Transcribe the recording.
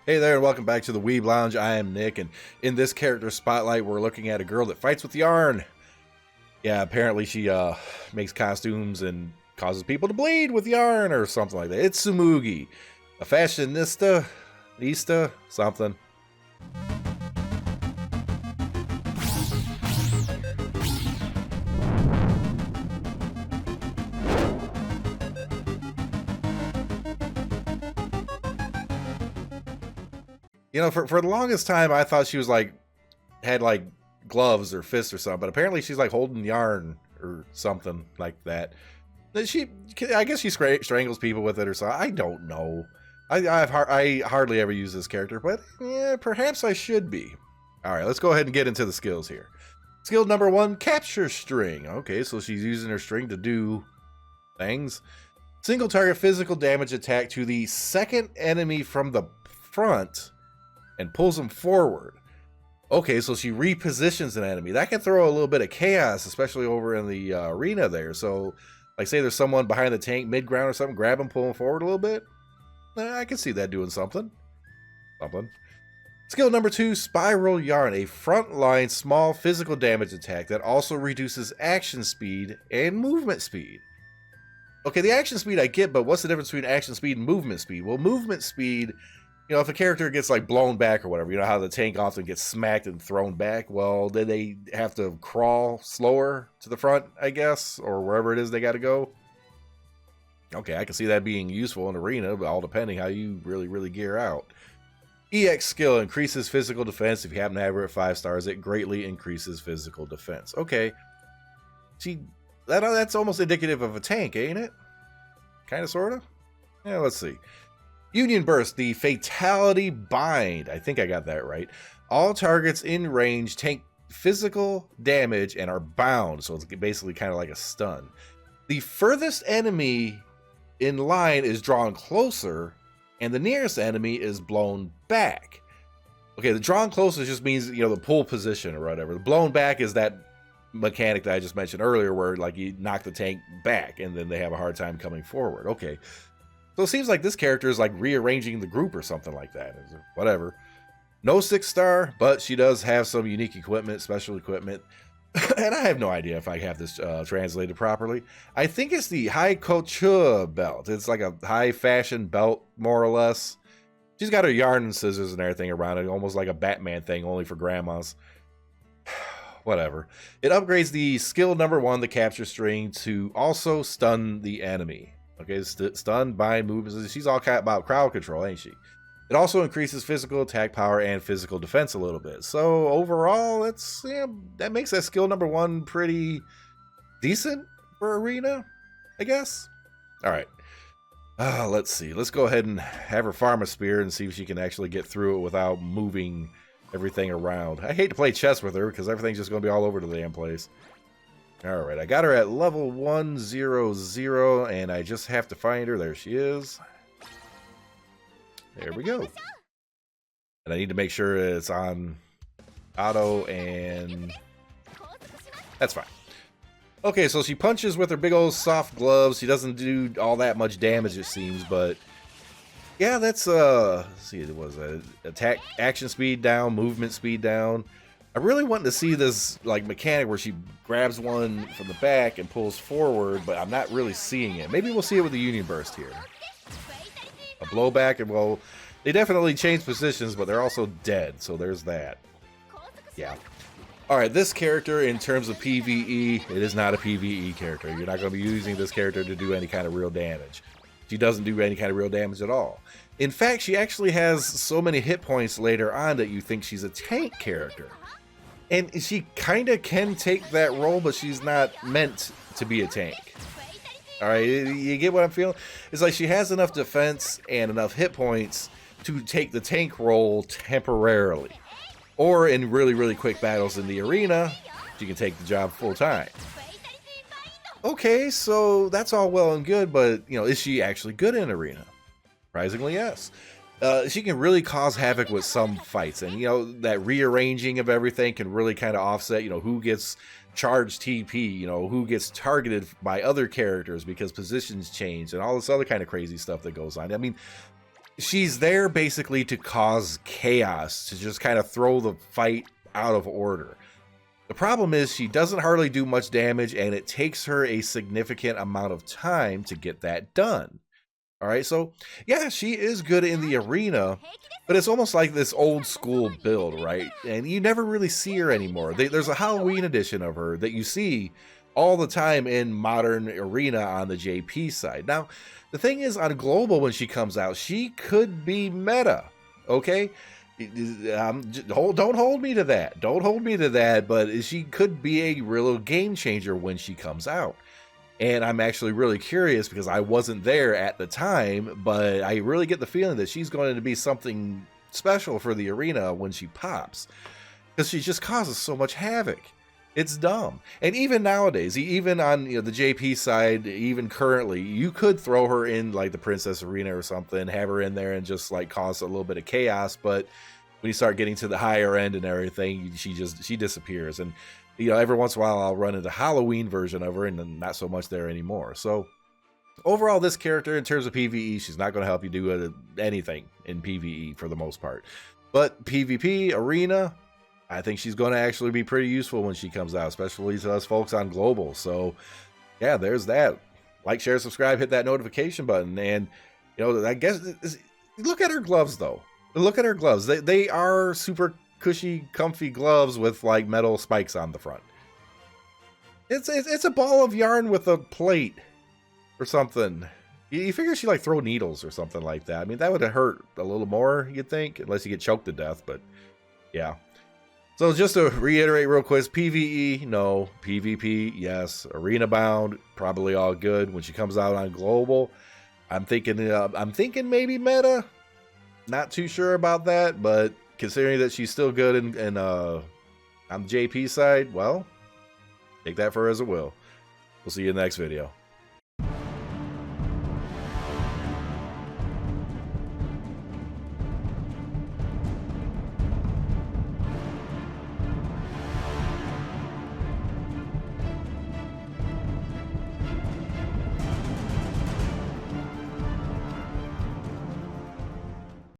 Hey there and welcome back to the weeblounge. I am Nick, and in this character spotlight we're looking at a girl that fights with yarn. Yeah, apparently she makes costumes and causes people to bleed with yarn or something like that. It's Tsumugi, a fashionista, something. You know, for the longest time, I thought she was had gloves or fists or something, but apparently she's like holding yarn or something like that. I guess she strangles people with it or something. I don't know. I hardly ever use this character, but yeah, perhaps I should be. All right, let's go ahead and get into the skills here. Skill number 1, capture string. Okay, so she's using her string to do things. Single target physical damage attack to the second enemy from the front and pulls them forward. Okay, so she repositions an enemy. That can throw a little bit of chaos, especially over in the arena there. So, like say there's someone behind the tank mid-ground or something, grab them, pull them forward a little bit. I can see that doing something. Skill number 2, Spiral Yarn, a frontline small physical damage attack that also reduces action speed and movement speed. Okay, the action speed I get, but what's the difference between action speed and movement speed? Well, movement speed, you know, if a character gets like blown back or whatever, you know how the tank often gets smacked and thrown back? Well, then they have to crawl slower to the front, I guess, or wherever it is they got to go. Okay, I can see that being useful in arena, but all depending how you really gear out. EX skill increases physical defense. If you happen to have her at 5 stars, it greatly increases physical defense. Okay, that's almost indicative of a tank, ain't it? Kind of, sort of. Yeah, let's see. Union Burst, the Fatality Bind. I think I got that right. All targets in range take physical damage and are bound, so it's basically kind of like a stun. The furthest enemy in line is drawn closer, and the nearest enemy is blown back. Okay, the drawn closer just means, you know, the pull position or whatever. The blown back is that mechanic that I just mentioned earlier, where like you knock the tank back and then they have a hard time coming forward. Okay. So it seems like this character is like rearranging the group or something like that. Whatever. No 6 star, but she does have some unique equipment, special equipment. And I have no idea if I have this translated properly. I think it's the high couture belt. It's like a high fashion belt, more or less. She's got her yarn and scissors and everything around it, almost like a Batman thing, only for grandmas. Whatever. It upgrades the skill number 1, the capture string, to also stun the enemy. Okay, stun, bind, movements. She's all about crowd control, ain't she? It also increases physical attack power and physical defense a little bit. So overall, that makes that skill number 1 pretty decent for arena, I guess. All right. Let's see. Let's go ahead and have her farm a spear and see if she can actually get through it without moving everything around. I hate to play chess with her because everything's just going to be all over the damn place. All right, I got her at level 100, and I just have to find her. There she is. There we go. And I need to make sure it's on auto, and that's fine. Okay, so she punches with her big old soft gloves. She doesn't do all that much damage, it seems, but yeah, that's let's see, it was attack action speed down, movement speed down. I really want to see this like mechanic where she grabs one from the back and pulls forward, but I'm not really seeing it. Maybe we'll see it with the Union Burst here. A blowback, and well, they definitely changed positions, but they're also dead, so there's that. Yeah. Alright, this character in terms of PvE, it is not a PvE character. You're not going to be using this character to do any kind of real damage. She doesn't do any kind of real damage at all. In fact, she actually has so many hit points later on that you think she's a tank character. And she kind of can take that role, but she's not meant to be a tank. Alright, you get what I'm feeling? It's like she has enough defense and enough hit points to take the tank role temporarily. Or in really quick battles in the arena, she can take the job full time. Okay, so that's all well and good, but you know, is she actually good in arena? Surprisingly, yes. She can really cause havoc with some fights, and you know, that rearranging of everything can really kind of offset, you know, who gets charged TP, you know, who gets targeted by other characters because positions change and all this other kind of crazy stuff that goes on. I mean, she's there basically to cause chaos, to just kind of throw the fight out of order. The problem is she doesn't hardly do much damage, and it takes her a significant amount of time to get that done. All right, so yeah, she is good in the arena, but it's almost like this old school build, right? And you never really see her anymore. There's a Halloween edition of her that you see all the time in modern arena on the JP side. Now, the thing is, on global, when she comes out, she could be meta, okay? Don't hold me to that. Don't hold me to that, but she could be a real game changer when she comes out. And I'm actually really curious because I wasn't there at the time, but I really get the feeling that she's going to be something special for the arena when she pops, because she just causes so much havoc. It's dumb. And even nowadays, even on the JP side, even currently, you could throw her in like the Princess Arena or something, have her in there and just like cause a little bit of chaos. But when you start getting to the higher end and everything, she disappears. And every once in a while I'll run into Halloween version of her, and then not so much there anymore. So overall, this character in terms of PvE, she's not going to help you do anything in PvE for the most part. But PvP, arena, I think she's going to actually be pretty useful when she comes out, especially to us folks on global. So yeah, there's that. Like, share, subscribe, hit that notification button. And I guess look at her gloves though. Look at her gloves. They are super cushy, comfy gloves with like metal spikes on the front. It's a ball of yarn with a plate or something. You figure she like throw needles or something like that. I mean, that would have hurt a little more, you'd think, unless you get choked to death. But yeah. So just to reiterate real quick, PvE, no. PvP, yes. Arena bound, probably all good. When she comes out on global, I'm thinking maybe meta. Not too sure about that, but considering that she's still good on the JP side, well, take that for as it will. We'll see you in the next video.